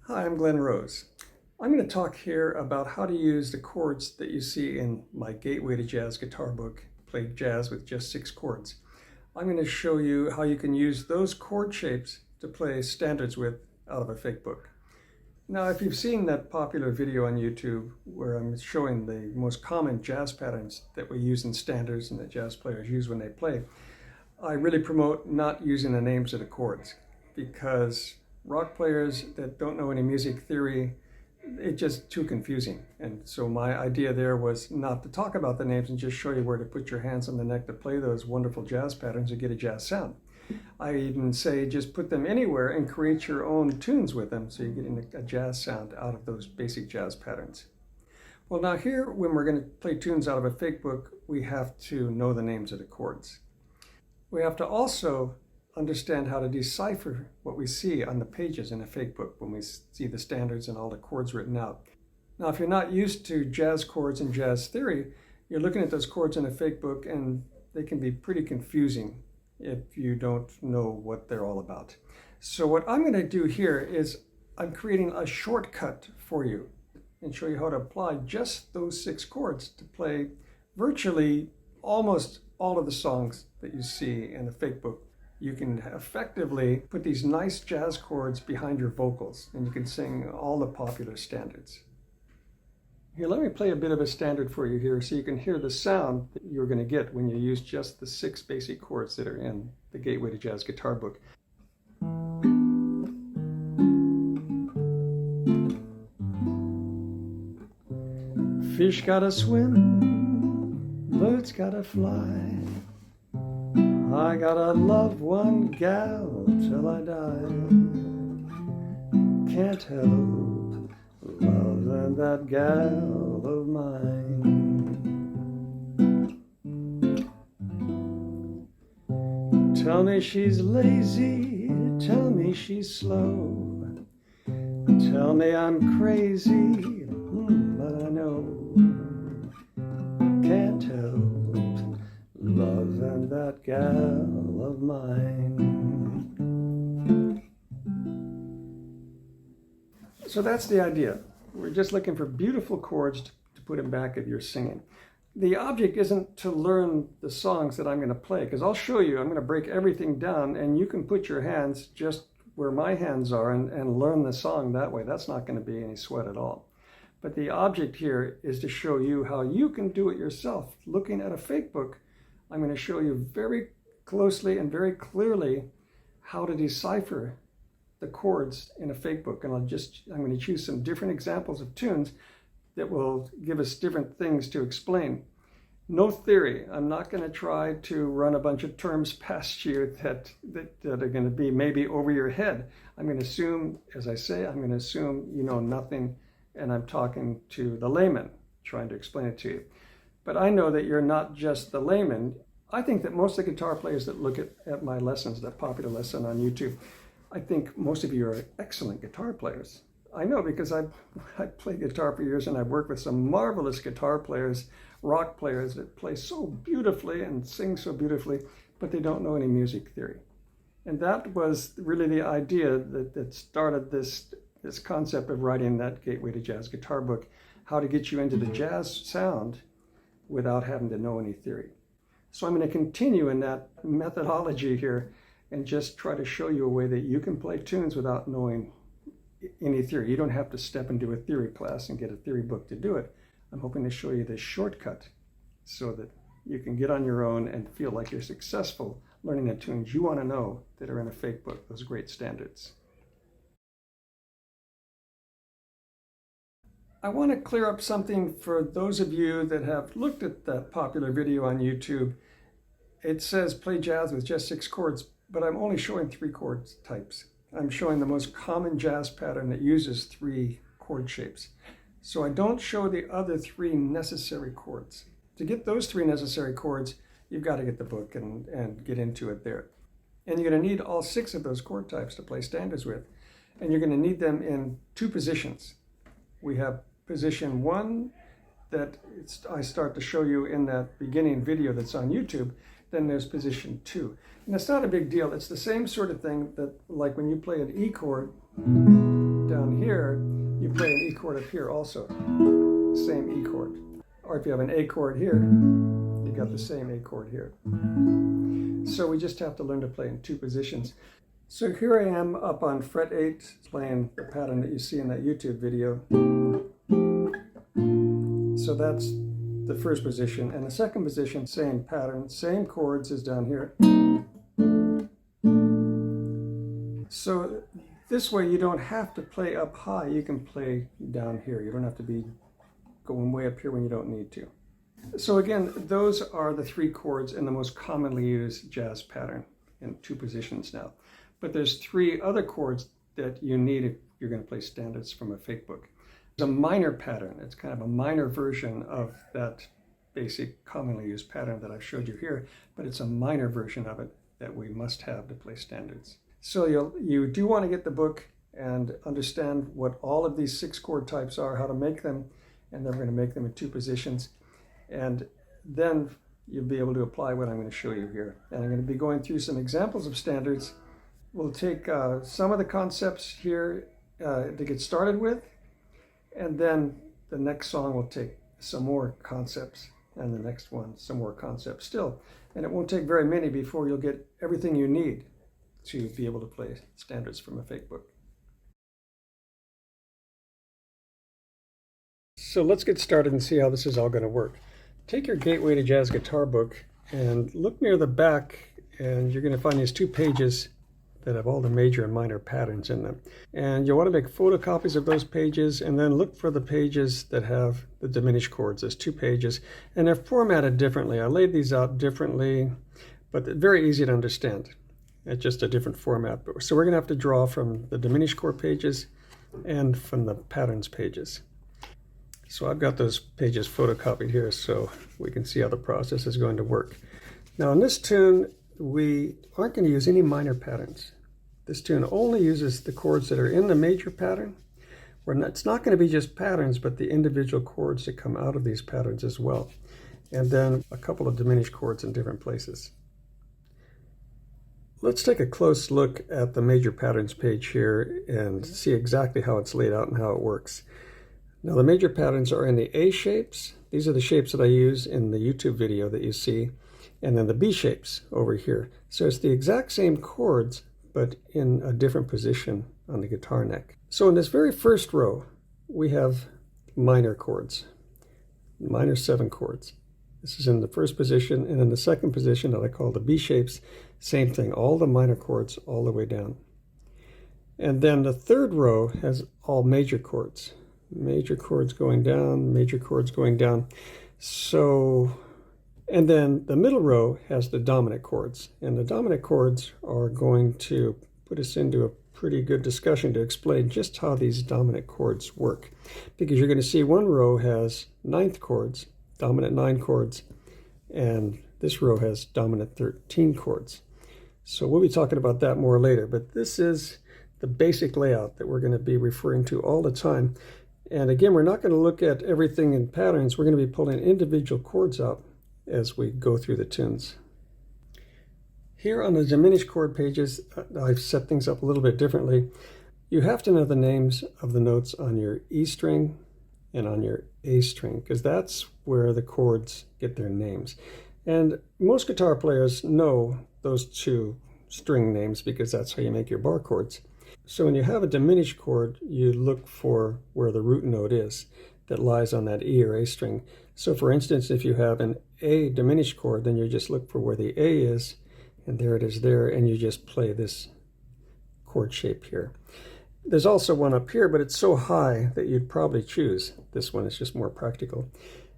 Hi, I'm Glen Rose. I'm going to talk here about how to use the chords that you see in my Gateway to Jazz guitar book, Play Jazz with Just Six Chords. I'm going to show you how you can use those chord shapes to play standards with out of a fake book. Now, if you've seen that popular video on YouTube where I'm showing the most common jazz patterns that we use in standards and that jazz players use when they play, I really promote not using the names of the chords, because rock players that don't know any music theory, it's just too confusing. And so my idea there was not to talk about the names and just show you where to put your hands on the neck to play those wonderful jazz patterns and get a jazz sound. I even say just put them anywhere and create your own tunes with them so you're getting a jazz sound out of those basic jazz patterns. Well, now here, when we're going to play tunes out of a fake book, we have to know the names of the chords. We have to also understand how to decipher what we see on the pages in a fake book when we see the standards and all the chords written out. Now, if you're not used to jazz chords and jazz theory, you're looking at those chords in a fake book and they can be pretty confusing if you don't know what they're all about. So what I'm going to do here is I'm creating a shortcut for you and show you how to apply just those 6 chords to play virtually almost all of the songs that you see in the fake book. You can effectively put these nice jazz chords behind your vocals and you can sing all the popular standards. Here, let me play a bit of a standard for you here so you can hear the sound that you're going to get when you use just the 6 basic chords that are in the Gateway to Jazz guitar book. Fish gotta swim, birds gotta fly, I gotta love one gal till I die. Can't help loving that gal of mine. Tell me she's lazy, tell me she's slow, tell me I'm crazy, but I know. Can't help loving that gal of mine. So that's the idea. We're just looking for beautiful chords to put in back of your singing. The object isn't to learn the songs that I'm going to play, because I'll show you, I'm going to break everything down and you can put your hands just where my hands are and learn the song that way. That's not going to be any sweat at all. But the object here is to show you how you can do it yourself. Looking at a fake book, I'm going to show you very closely and very clearly how to decipher the chords in a fake book. And I'm going to choose some different examples of tunes that will give us different things to explain. No theory. I'm not going to try to run a bunch of terms past you that are going to be maybe over your head. I'm going to assume, as I say, I'm going to assume you know nothing and I'm talking to the layman, trying to explain it to you. But I know that you're not just the layman. I think that most of the guitar players that look at my lessons, that popular lesson on YouTube, I think most of you are excellent guitar players. I know because I've played guitar for years and I've worked with some marvelous guitar players, rock players that play so beautifully and sing so beautifully, but they don't know any music theory. And that was really the idea that started this concept of writing that Gateway to Jazz guitar book, how to get you into the jazz sound without having to know any theory. So I'm going to continue in that methodology here and just try to show you a way that you can play tunes without knowing any theory. You don't have to step into a theory class and get a theory book to do it. I'm hoping to show you this shortcut so that you can get on your own and feel like you're successful learning the tunes you want to know that are in a fake book, those great standards. I want to clear up something for those of you that have looked at that popular video on YouTube. It says play jazz with just 6 chords, but I'm only showing 3 chord types. I'm showing the most common jazz pattern that uses 3 chord shapes. So I don't show the other 3 necessary chords. To get those 3 necessary chords, you've got to get the book and get into it there. And you're going to need all 6 of those chord types to play standards with. And you're going to need them in 2 positions. We have position 1 that I start to show you in that beginning video that's on YouTube. Then there's position 2. And it's not a big deal. It's the same sort of thing that, like when you play an E chord, down here, you play an E chord up here also. Same E chord. Or if you have an A chord here, you got the same A chord here. So we just have to learn to play in 2 positions. So here I am up on fret 8, playing the pattern that you see in that YouTube video. So that's the first position. And the second position, same pattern, same chords as down here. So this way you don't have to play up high, you can play down here. You don't have to be going way up here when you don't need to. So again, those are the 3 chords in the most commonly used jazz pattern in 2 positions now. But there's 3 other chords that you need if you're going to play standards from a fake book. There's a minor pattern. It's kind of a minor version of that basic commonly used pattern that I've showed you here, but it's a minor version of it that we must have to play standards. So you do want to get the book and understand what all of these 6 chord types are, how to make them, and then we're going to make them in 2 positions. And then you'll be able to apply what I'm going to show you here. And I'm going to be going through some examples of standards. We'll take some of the concepts here to get started with, and then the next song will take some more concepts, and the next one some more concepts still. And it won't take very many before you'll get everything you need to be able to play standards from a fake book. So let's get started and see how this is all going to work. Take your Gateway to Jazz guitar book and look near the back, and you're going to find these 2 pages that have all the major and minor patterns in them. And you'll want to make photocopies of those pages, and then look for the pages that have the diminished chords. There's 2 pages, and they're formatted differently. I laid these out differently, but they're very easy to understand. It's just a different format. So we're going to have to draw from the diminished chord pages and from the patterns pages. So I've got those pages photocopied here so we can see how the process is going to work. Now in this tune, we aren't going to use any minor patterns. This tune only uses the chords that are in the major pattern. It's not going to be just patterns, but the individual chords that come out of these patterns as well. And then a couple of diminished chords in different places. Let's take a close look at the major patterns page here and see exactly how it's laid out and how it works. Now the major patterns are in the A shapes. These are the shapes that I use in the YouTube video that you see. And then the B shapes over here. So it's the exact same chords, but in a different position on the guitar neck. So in this very first row, we have minor chords, minor 7 chords. This is in the first position, and in the second position that I call the B shapes, same thing, all the minor chords all the way down. And then the third row has all major chords going down, major chords going down. So, and then the middle row has the dominant chords, and the dominant chords are going to put us into a pretty good discussion to explain just how these dominant chords work. Because you're going to see one row has 9th chords, dominant 9 chords, and this row has dominant 13 chords. So we'll be talking about that more later, but this is the basic layout that we're going to be referring to all the time. And again, we're not going to look at everything in patterns. We're going to be pulling individual chords out as we go through the tunes. Here on the diminished chord pages, I've set things up a little bit differently. You have to know the names of the notes on your E string and on your A string, because that's where the chords get their names. And most guitar players know those 2 string names because that's how you make your bar chords. So when you have a diminished chord, you look for where the root note is that lies on that E or A string. So for instance, if you have an A diminished chord, then you just look for where the A is, and there it is there, and you just play this chord shape here. There's also one up here, but it's so high that you'd probably choose this one. It's just more practical.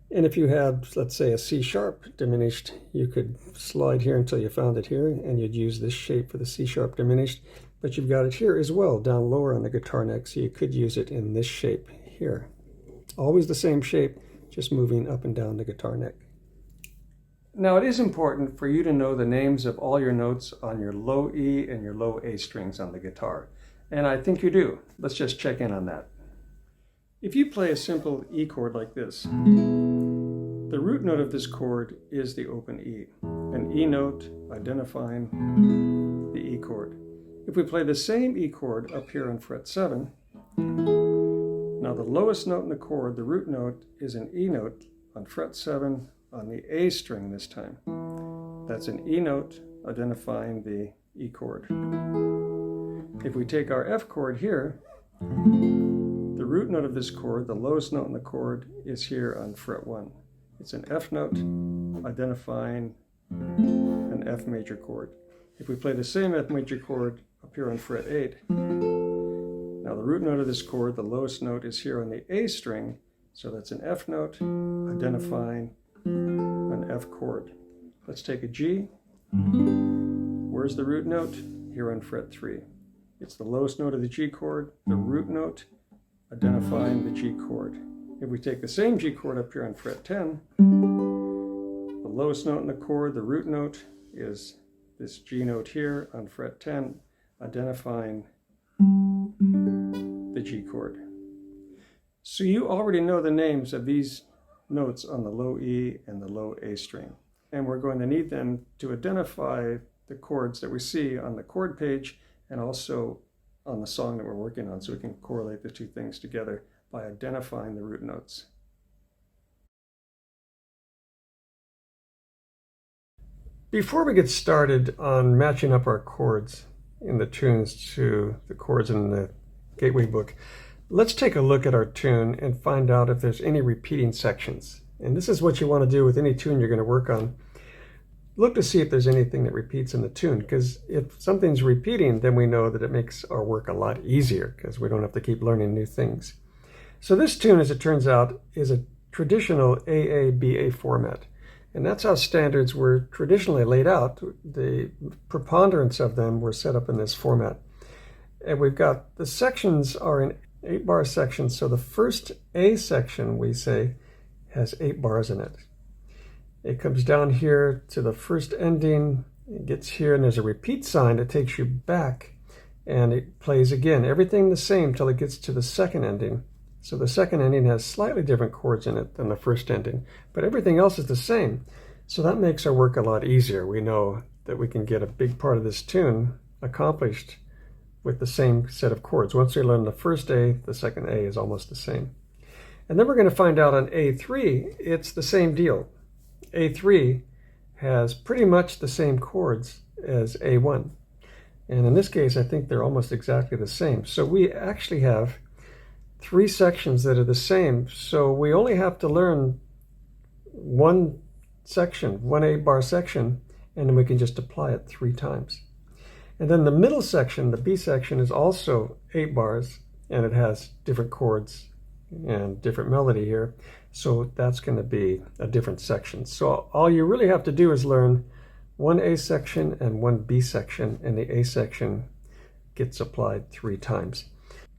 And if you had, let's say, a C sharp diminished, you could slide here until you found it here, and you'd use this shape for the C sharp diminished. But you've got it here as well, down lower on the guitar neck, so you could use it in this shape here. Always the same shape, just moving up and down the guitar neck. Now it is important for you to know the names of all your notes on your low E and your low A strings on the guitar. And I think you do. Let's just check in on that. If you play a simple E chord like this, the root note of this chord is the open E, an E note identifying the E chord. If we play the same E chord up here on fret 7, Now the lowest note in the chord, the root note, is an E note on fret 7 on the A string this time. That's an E note identifying the E chord. If we take our F chord here, the root note of this chord, the lowest note in the chord, is here on fret 1. It's an F note identifying an F major chord. If we play the same F major chord up here on fret 8, now the root note of this chord, the lowest note, is here on the A string, so that's an F note identifying an F chord. Let's take a G. Where's the root note? Here on fret 3. It's the lowest note of the G chord, the root note identifying the G chord. If we take the same G chord up here on fret 10, the lowest note in the chord, the root note, is this G note here on fret 10, identifying the G chord. So you already know the names of these notes on the low E and the low A string. And we're going to need them to identify the chords that we see on the chord page and also on the song that we're working on, so we can correlate the two things together by identifying the root notes. Before we get started on matching up our chords in the tunes to the chords in the Gateway book, let's take a look at our tune and find out if there's any repeating sections. And this is what you want to do with any tune you're going to work on. Look to see if there's anything that repeats in the tune, because if something's repeating, then we know that it makes our work a lot easier because we don't have to keep learning new things. So this tune, as it turns out, is a traditional AABA format. And that's how standards were traditionally laid out. The preponderance of them were set up in this format. And we've got, the sections are in 8-bar sections. So the first A section, we say, has 8 bars in it. It comes down here to the first ending, it gets here, and there's a repeat sign that takes you back, and it plays again. Everything the same till it gets to the second ending. So the second ending has slightly different chords in it than the first ending, but everything else is the same. So that makes our work a lot easier. We know that we can get a big part of this tune accomplished with the same set of chords. Once we learn the first A, the second A is almost the same. And then we're going to find out on A3, it's the same deal. A3 has pretty much the same chords as A1. And in this case, I think they're almost exactly the same. So we actually have 3 sections that are the same. So we only have to learn one section, one 8-bar section, and then we can just apply it 3 times. And then the middle section, the B section, is also 8 bars, and it has different chords and different melody here. So that's going to be a different section. So all you really have to do is learn one A section and one B section, and the A section gets applied 3 times.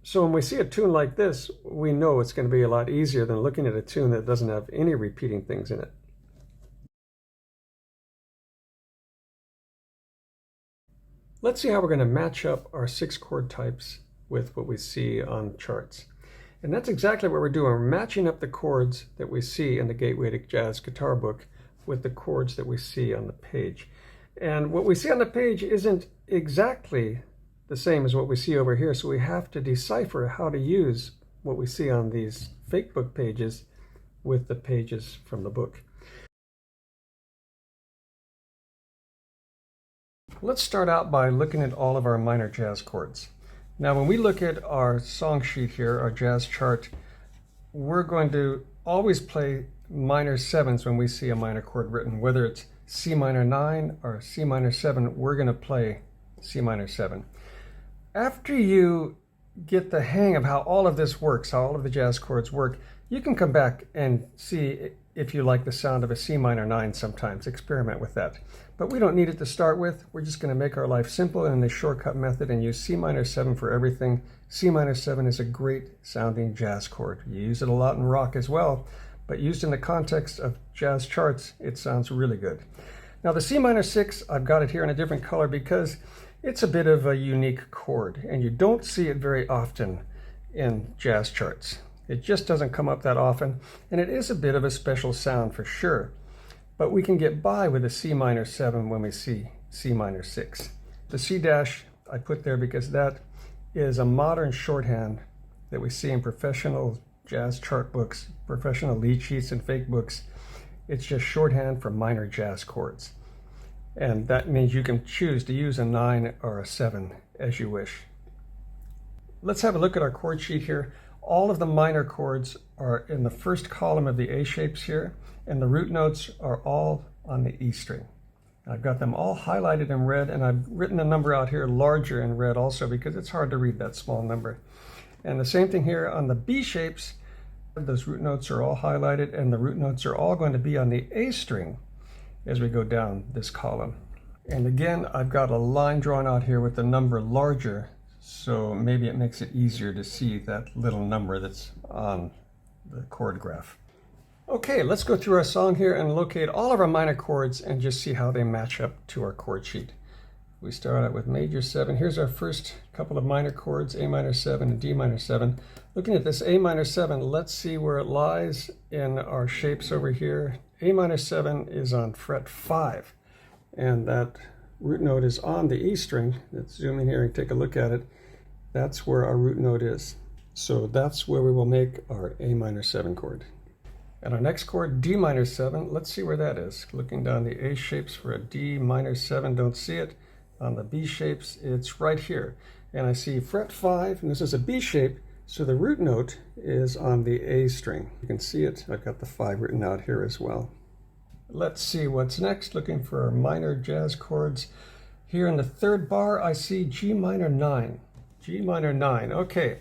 So when we see a tune like this, we know it's going to be a lot easier than looking at a tune that doesn't have any repeating things in it. Let's see how we're going to match up our 6 chord types with what we see on charts. And that's exactly what we're doing. We're matching up the chords that we see in the Gateway to Jazz guitar book with the chords that we see on the page. And what we see on the page isn't exactly the same as what we see over here, so we have to decipher how to use what we see on these fake book pages with the pages from the book. Let's start out by looking at all of our minor jazz chords. Now when we look at our song sheet here, our jazz chart, we're going to always play minor 7s when we see a minor chord written. Whether it's C minor 9 or C minor 7, we're going to play C minor 7. After you get the hang of how all of this works, how all of the jazz chords work, you can come back and see if you like the sound of a C minor 9 sometimes. Experiment with that. But we don't need it to start with. We're just going to make our life simple in the shortcut method and use C minor 7 for everything. C minor 7 is a great sounding jazz chord. You use it a lot in rock as well, but used in the context of jazz charts, it sounds really good. Now the C minor 6, I've got it here in a different color because it's a bit of a unique chord, and you don't see it very often in jazz charts. It just doesn't come up that often, and it is a bit of a special sound for sure. But we can get by with a C minor 7 when we see C minor 6. The C dash I put there because that is a modern shorthand that we see in professional jazz chart books, professional lead sheets and fake books. It's just shorthand for minor jazz chords. And that means you can choose to use a 9 or a 7 as you wish. Let's have a look at our chord sheet here. All of the minor chords are in the first column of the A shapes here, and the root notes are all on the E string. I've got them all highlighted in red, and I've written the number out here larger in red also because it's hard to read that small number. And the same thing here on the B shapes. Those root notes are all highlighted, and the root notes are all going to be on the A string as we go down this column. And again, I've got a line drawn out here with the number larger, so maybe it makes it easier to see that little number that's on the chord graph. Okay, let's go through our song here and locate all of our minor chords and just see how they match up to our chord sheet. We start out with major 7. Here's our first couple of minor chords, A minor 7 and D minor 7. Looking at this A minor 7, let's see where it lies in our shapes over here. A minor 7 is on fret 5, and that root note is on the E string. Let's zoom in here and take a look at it. That's where our root note is. So that's where we will make our A minor 7 chord. And our next chord, D minor 7, let's see where that is. Looking down the A shapes for a D minor 7, don't see it. On the B shapes, it's right here. And I see fret 5, and this is a B shape, so the root note is on the A string. You can see it. I've got the 5 written out here as well. Let's see what's next. Looking for our minor jazz chords. Here in the third bar, I see G minor 9. G minor 9. Okay,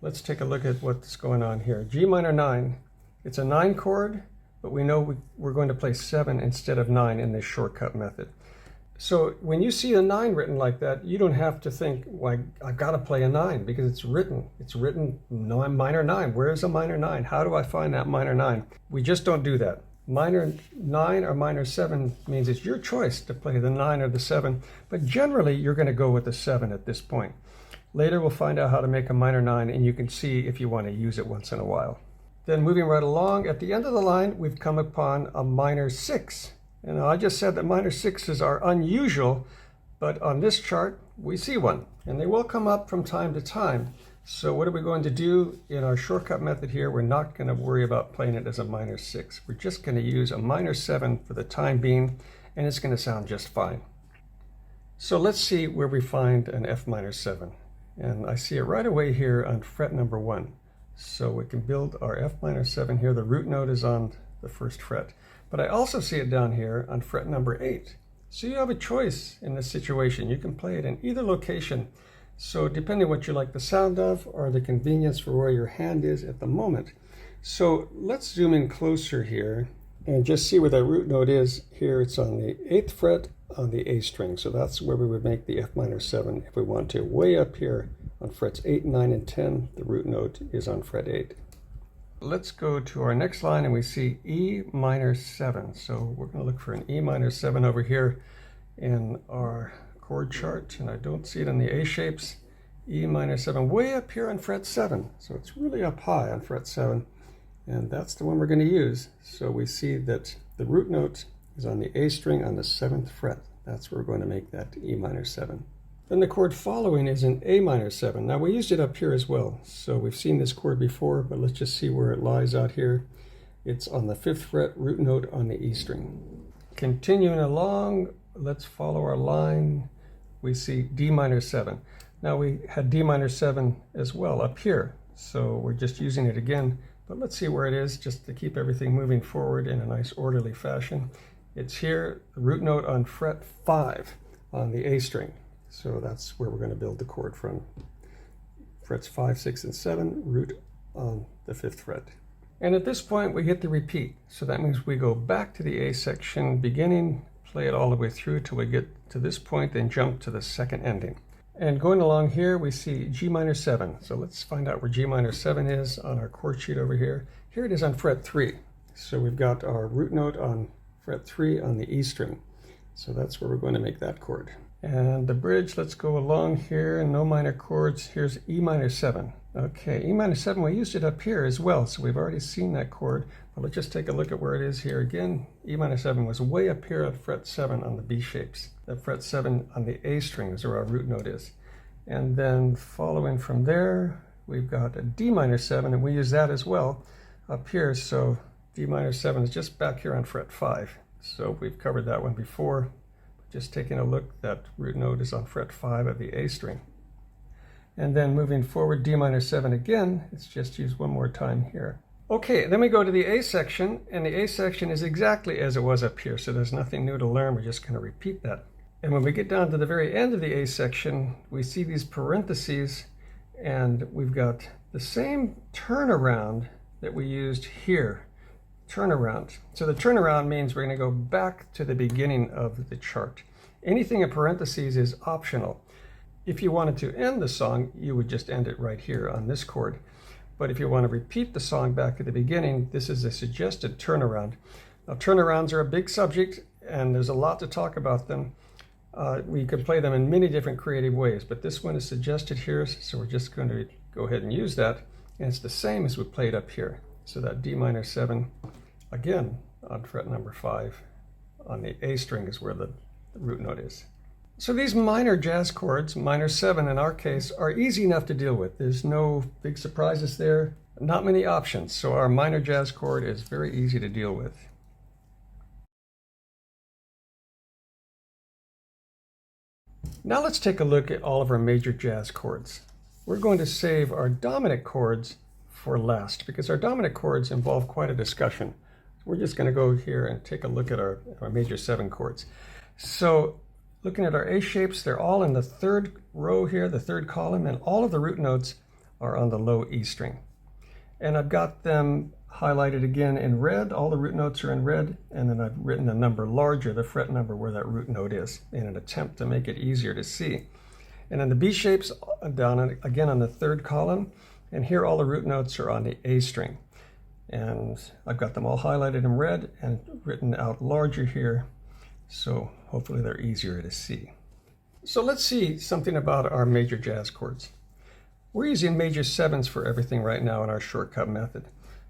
let's take a look at what's going on here. G minor 9. It's a 9 chord, but we know we're going to play 7 instead of 9 in this shortcut method. So when you see a 9 written like that, you don't have to think, well, I've got to play a 9 because it's written. It's written minor 9. Where is a minor 9? How do I find that minor 9? We just don't do that. Minor 9 or minor 7 means it's your choice to play the 9 or the 7, but generally you're going to go with the 7 at this point. Later we'll find out how to make a minor 9, and you can see if you want to use it once in a while. Then moving right along, at the end of the line, we've come upon a minor 6. And I just said that minor 6s are unusual, but on this chart, we see one. And they will come up from time to time. So what are we going to do in our shortcut method here? We're not going to worry about playing it as a minor 6. We're just going to use a minor 7 for the time being, and it's going to sound just fine. So let's see where we find an F minor 7. And I see it right away here on fret number 1. So we can build our F minor 7 here. The root note is on the first fret. But I also see it down here on fret number 8. So you have a choice in this situation. You can play it in either location. So depending on what you like the sound of or the convenience for where your hand is at the moment. So let's zoom in closer here and just see where that root note is. Here it's on the 8th fret on the A string. So that's where we would make the F minor 7 if we want to. Way up here on frets 8, 9, and 10, the root note is on fret 8. Let's go to our next line and we see E minor 7. So we're going to look for an E minor 7 over here in our chord chart, and I don't see it in the A shapes. E minor 7 way up here on fret 7. So it's really up high on fret 7, and that's the one we're going to use. So we see that the root note is on the A string on the 7th fret. That's where we're going to make that E minor 7. Then the chord following is an A minor 7. Now we used it up here as well, so we've seen this chord before, but let's just see where it lies out here. It's on the 5th fret, root note on the E string. Continuing along, let's follow our line. We see D minor 7. Now we had D minor 7 as well up here, so we're just using it again, but let's see where it is just to keep everything moving forward in a nice orderly fashion. It's here, the root note on fret 5 on the A string. So that's where we're going to build the chord from. Frets 5, 6, and 7, root on the 5th fret. And at this point, we hit the repeat. So that means we go back to the A section beginning, play it all the way through till we get to this point, then jump to the second ending. And going along here, we see G minor 7. So let's find out where G minor 7 is on our chord sheet over here. Here it is on fret 3. So we've got our root note on fret 3 on the E string. So that's where we're going to make that chord. And the bridge, let's go along here, no minor chords. Here's E minor 7. Okay, E minor 7, we used it up here as well, so we've already seen that chord. But let's just take a look at where it is here again. E minor 7 was way up here at fret 7 on the B shapes. That fret 7 on the A string is where our root note is. And then following from there, we've got a D minor 7, and we use that as well up here. So D minor 7 is just back here on fret 5. So we've covered that one before. Just taking a look, that root note is on fret 5 of the A string. And then moving forward, D minor 7 again, it's just used one more time here. Okay, then we go to the A section, and the A section is exactly as it was up here, so there's nothing new to learn. We're just going to repeat that. And when we get down to the very end of the A section, we see these parentheses, and we've got the same turnaround that we used here. Turnaround. So the turnaround means we're going to go back to the beginning of the chart. Anything in parentheses is optional. If you wanted to end the song, you would just end it right here on this chord. But if you want to repeat the song back at the beginning, this is a suggested turnaround. Now, turnarounds are a big subject, and there's a lot to talk about them. We could play them in many different creative ways, but this one is suggested here, so we're just going to go ahead and use that. And it's the same as we played up here. So that D minor 7, again, on fret number 5, on the A string is where the root note is. So these minor jazz chords, minor 7 in our case, are easy enough to deal with. There's no big surprises there, not many options. So our minor jazz chord is very easy to deal with. Now let's take a look at all of our major jazz chords. We're going to save our dominant chords for last, because our dominant chords involve quite a discussion. We're just going to go here and take a look at our major 7 chords. So looking at our A shapes, they're all in the third row here, the third column, and all of the root notes are on the low E string. And I've got them highlighted again in red. All the root notes are in red, and then I've written a number larger, the fret number where that root note is, in an attempt to make it easier to see. And then the B shapes down again on the third column, and here all the root notes are on the A string. And I've got them all highlighted in red and written out larger here, so hopefully they're easier to see. So let's see something about our major jazz chords. We're using major 7s for everything right now in our shortcut method.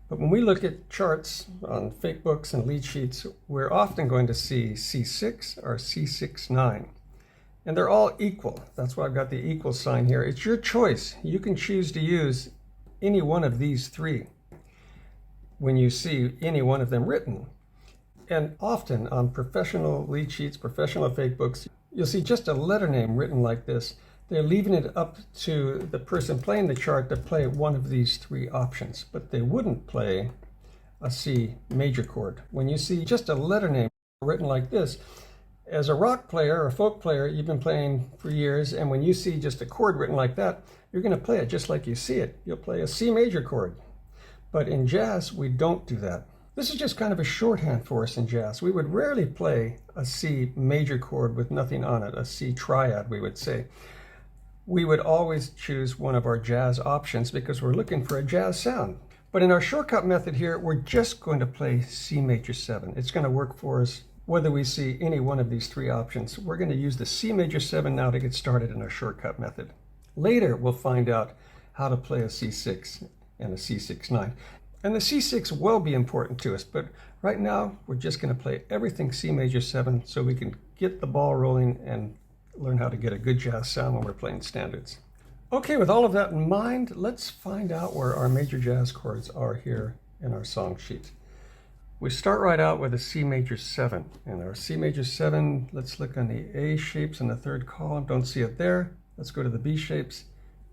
But when we look at charts on fake books and lead sheets, we're often going to see C6 or C6-9. And they're all equal. That's why I've got the equal sign here. It's your choice. You can choose to use any one of these 3 when you see any one of them written. And often on professional lead sheets, professional fake books, you'll see just a letter name written like this. They're leaving it up to the person playing the chart to play one of these 3 options, but they wouldn't play a C major chord. When you see just a letter name written like this, as a rock player or a folk player, you've been playing for years, and when you see just a chord written like that, you're going to play it just like you see it. You'll play a C major chord. But in jazz, we don't do that. This is just kind of a shorthand for us in jazz. We would rarely play a C major chord with nothing on it, a C triad, we would say. We would always choose one of our jazz options because we're looking for a jazz sound. But in our shortcut method here, we're just going to play C major 7. It's going to work for us whether we see any one of these 3 options. We're going to use the C major 7 now to get started in our shortcut method. Later, we'll find out how to play a C6 and a C6-9. And the C6 will be important to us, but right now we're just going to play everything C major 7 so we can get the ball rolling and learn how to get a good jazz sound when we're playing standards. Okay, with all of that in mind, let's find out where our major jazz chords are here in our song sheet. We start right out with a C major 7. And our C major 7, let's look on the A shapes in the third column. Don't see it there. Let's go to the B shapes,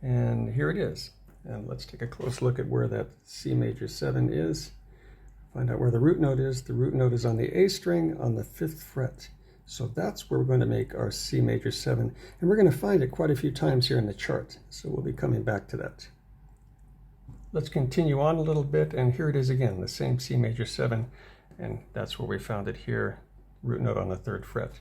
and here it is. And let's take a close look at where that C major 7 is. Find out where the root note is. The root note is on the A string on the 5th fret. So that's where we're going to make our C major 7. And we're going to find it quite a few times here in the chart. So we'll be coming back to that. Let's continue on a little bit, and here it is again, the same C major 7. And that's where we found it here, root note on the 3rd fret.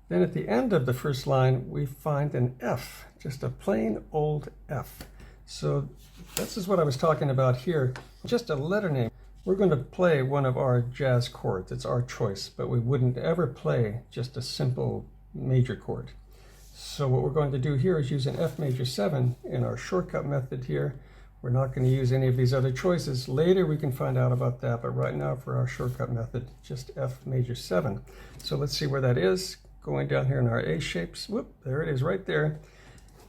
Then at the end of the first line, we find an F, just a plain old F. So this is what I was talking about here, just a letter name. We're going to play one of our jazz chords. It's our choice, but we wouldn't ever play just a simple major chord. So what we're going to do here is use an F major 7 in our shortcut method here. We're not going to use any of these other choices. Later we can find out about that, but right now for our shortcut method, just F major 7. So let's see where that is. Going down here in our A shapes, whoop, there it is right there.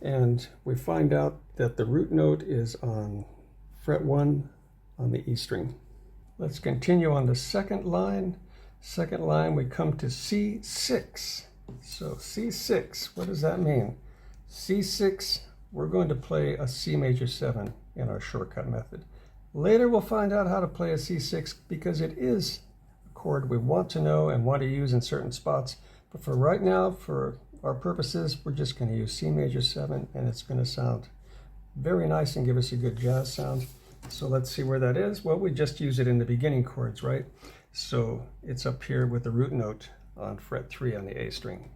and we find out that the root note is on fret 1 on the E string. Let's continue on the second line. Second line, we come to C6. So C6, what does that mean? C6, we're going to play a C major 7 in our shortcut method. Later we'll find out how to play a C6 because it is a chord we want to know and want to use in certain spots. But for right now, for our purposes, we're just going to use C major 7, and it's going to sound very nice and give us a good jazz sound. So let's see where that is. Well, we just use it in the beginning chords, right? So it's up here with the root note on fret 3 on the A string.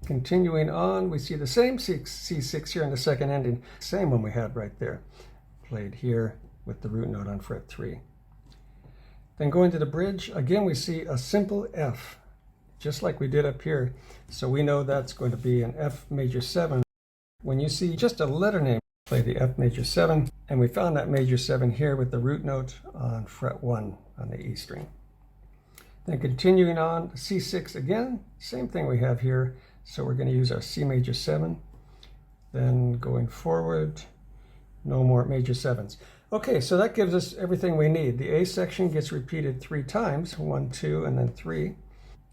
Continuing on, we see the same C6 here in the second ending, same one we had right there, played here with the root note on fret 3. Then going to the bridge, again we see a simple F, just like we did up here. So we know that's going to be an F major 7. When you see just a letter name, play the F major 7, and we found that major 7 here with the root note on fret 1 on the E string. Then continuing on, C6 again, same thing we have here. So we're going to use our C major 7. Then going forward, no more major 7s. Okay, so that gives us everything we need. The A section gets repeated 3 times, 1, 2, and then 3.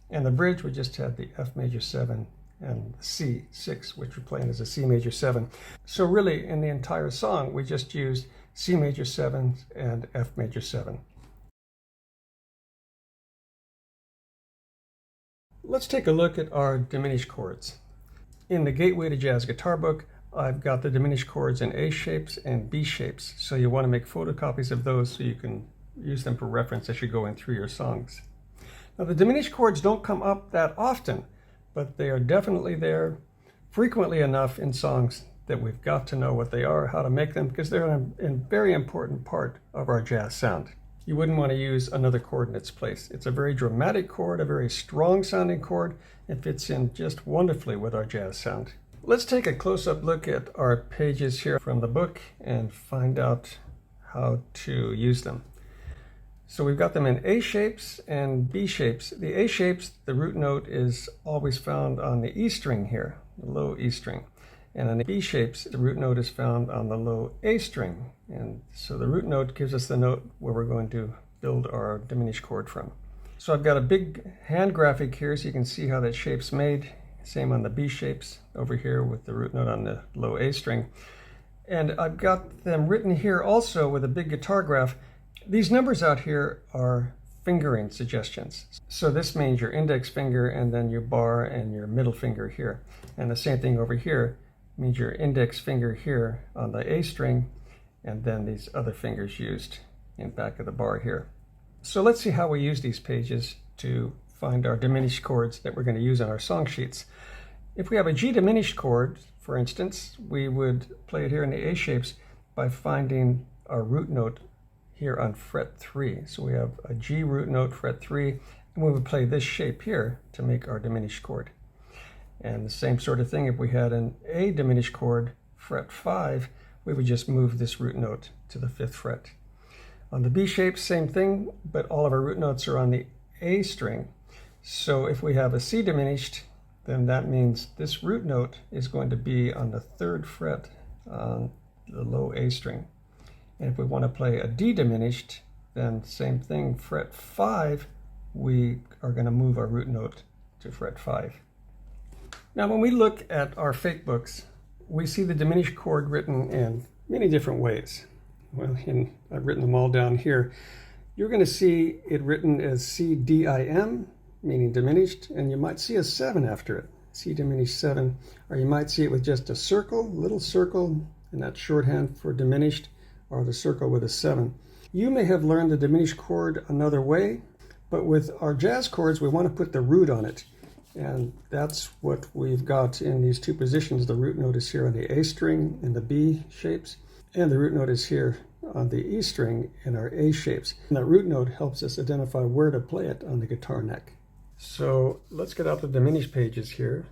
And the bridge, we just had the F major 7 and C6, which we're playing as a C major 7. So really, in the entire song, we just used C major 7 and F major 7. Let's take a look at our diminished chords. In the Gateway to Jazz guitar book, I've got the diminished chords in A shapes and B shapes. So you want to make photocopies of those so you can use them for reference as you're going through your songs. Now, the diminished chords don't come up that often, but they are definitely there frequently enough in songs that we've got to know what they are, how to make them, because they're a very important part of our jazz sound. You wouldn't want to use another chord in its place. It's a very dramatic chord, a very strong sounding chord. It fits in just wonderfully with our jazz sound. Let's take a close-up look at our pages here from the book and find out how to use them. So we've got them in A shapes and B shapes. The A shapes, the root note is always found on the E string here, the low E string. And on the B shapes, the root note is found on the low A string. And so the root note gives us the note where we're going to build our diminished chord from. So I've got a big hand graphic here so you can see how that shape's made. Same on the B shapes over here with the root note on the low A string. And I've got them written here also with a big guitar graph. These numbers out here are fingering suggestions. So this means your index finger and then your bar and your middle finger here. And the same thing over here means your index finger here on the A string and then these other fingers used in back of the bar here. So let's see how we use these pages to find our diminished chords that we're going to use on our song sheets. If we have a G diminished chord, for instance, we would play it here in the A shapes by finding our root note here on fret 3. So we have a G root note, fret 3, and we would play this shape here to make our diminished chord. And the same sort of thing if we had an A diminished chord, fret 5, we would just move this root note to the 5th fret. On the B shape, same thing, but all of our root notes are on the A string. So if we have a C diminished, then that means this root note is going to be on the 3rd fret on the low A string. And if we want to play a D diminished, then same thing, fret 5, we are going to move our root note to fret 5. Now when we look at our fake books, we see the diminished chord written in many different ways. Well, I've written them all down here. You're going to see it written as C-D-I-M, meaning diminished, and you might see a 7 after it, C diminished 7, or you might see it with just a circle, little circle, and that's shorthand for diminished, or the circle with a 7. You may have learned the diminished chord another way, but with our jazz chords, we want to put the root on it. And that's what we've got in these two positions. The root note is here on the A string in the B shapes, and the root note is here on the E string in our A shapes. And that root note helps us identify where to play it on the guitar neck. So let's get out the diminished pages here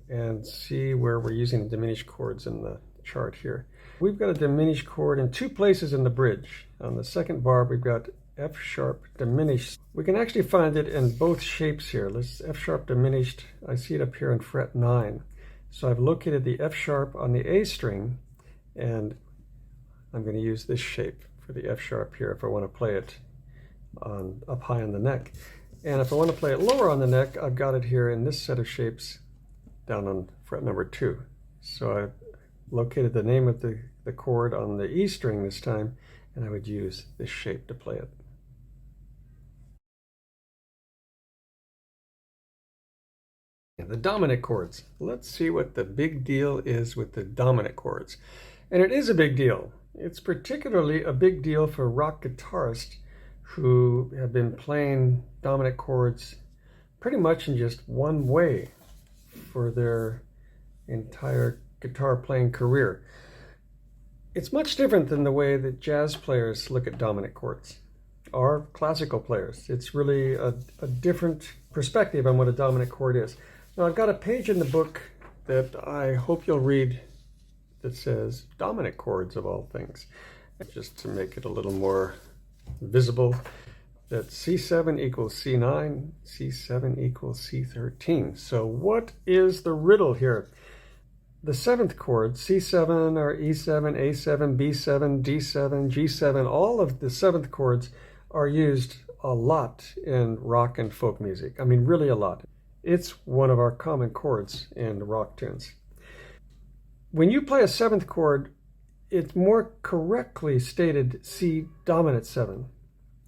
and see where we're using the diminished chords in the chart here. We've got a diminished chord in 2 places in the bridge. On the second bar, we've got F sharp diminished. We can actually find it in both shapes here. Let's F sharp diminished. I see it up here on fret 9. So I've located the F sharp on the A string, and I'm going to use this shape for the F sharp here if I want to play it up high on the neck. And if I want to play it lower on the neck, I've got it here in this set of shapes down on fret number 2. So I've located the name of the chord on the E string this time, and I would use this shape to play it. And the dominant chords. Let's see what the big deal is with the dominant chords. And it is a big deal. It's particularly a big deal for rock guitarists who have been playing dominant chords pretty much in just one way for their entire guitar playing career. It's much different than the way that jazz players look at dominant chords or classical players. It's really a different perspective on what a dominant chord is. Now, I've got a page in the book that I hope you'll read that says dominant chords of all things, just to make it a little more visible, that C7 equals C9, C7 equals C13. So what is the riddle here? The 7th chord, C7 or E7, A7, B7, D7, G7, all of the 7th chords are used a lot in rock and folk music. I mean, really a lot. It's one of our common chords in rock tunes. When you play a 7th chord, it's more correctly stated C dominant 7,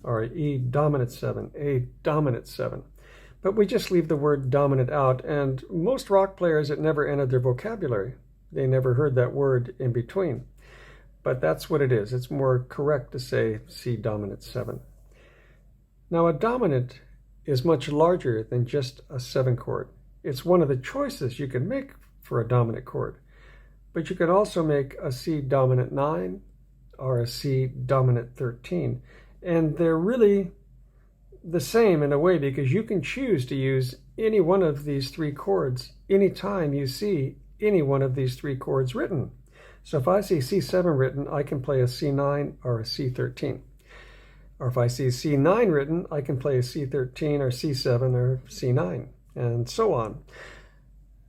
or E dominant 7, A dominant 7. But we just leave the word dominant out, and most rock players, it never entered their vocabulary. They never heard that word in between. But that's what it is. It's more correct to say C dominant 7. Now, a dominant is much larger than just a 7 chord. It's one of the choices you can make for a dominant chord. But you can also make a C dominant 9 or a C dominant 13. And they're really the same in a way, because you can choose to use any one of these 3 chords anytime you see any one of these 3 chords written. So if I see C7 written, I can play a C9 or a C13. Or if I see C9 written, I can play a C13 or C7 or C9, and so on.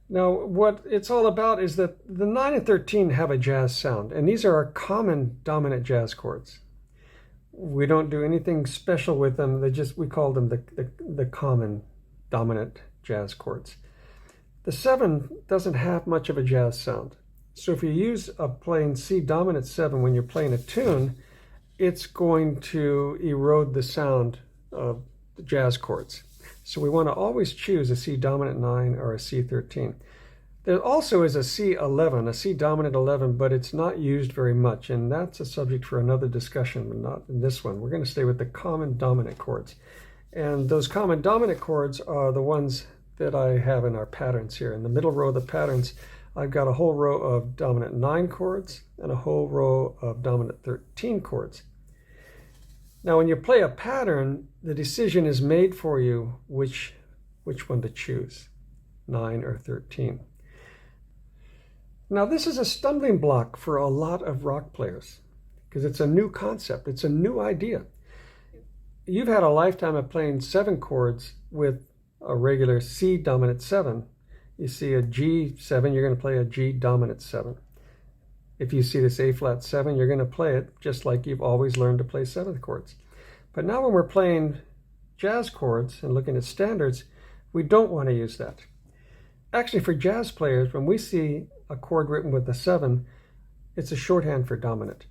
Now, what it's all about is that the 9 and 13 have a jazz sound, and these are our common dominant jazz chords. We don't do anything special with them. We call them the common dominant jazz chords. The 7 doesn't have much of a jazz sound. So if you use a plain C dominant 7 when you're playing a tune, it's going to erode the sound of the jazz chords. So we want to always choose a C dominant 9 or a C13. There also is a C11, a C dominant 11, but it's not used very much, and that's a subject for another discussion, but not in this one. We're going to stay with the common dominant chords. And those common dominant chords are the ones that I have in our patterns here. In the middle row of the patterns, I've got a whole row of dominant 9 chords and a whole row of dominant 13 chords. Now, when you play a pattern, the decision is made for you which one to choose, 9 or 13. Now, this is a stumbling block for a lot of rock players because it's a new concept. It's a new idea. You've had a lifetime of playing 7 chords with a regular C dominant 7. You see a G7, you're going to play a G dominant 7. If you see this A flat 7, you're going to play it just like you've always learned to play 7th chords. But now when we're playing jazz chords and looking at standards, we don't want to use that. Actually, for jazz players, when we see a chord written with a 7, it's a shorthand for dominant.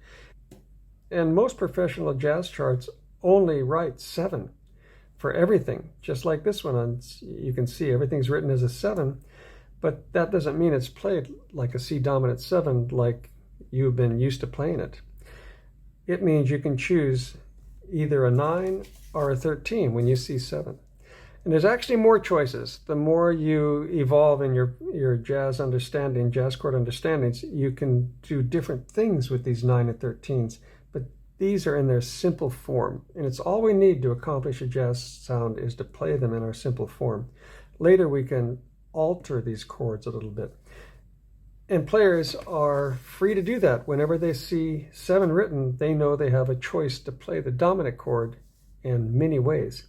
And most professional jazz charts only write 7 for everything, just like this one. You can see everything's written as a 7, but that doesn't mean it's played like a C dominant 7 like you've been used to playing it. It means you can choose either a 9 or a 13 when you see 7. And there's actually more choices. The more you evolve in your jazz understanding, jazz chord understandings, you can do different things with these 9 and 13s, but these are in their simple form. And it's all we need to accomplish a jazz sound is to play them in our simple form. Later we can alter these chords a little bit. And players are free to do that. Whenever they see 7 written, they know they have a choice to play the dominant chord in many ways.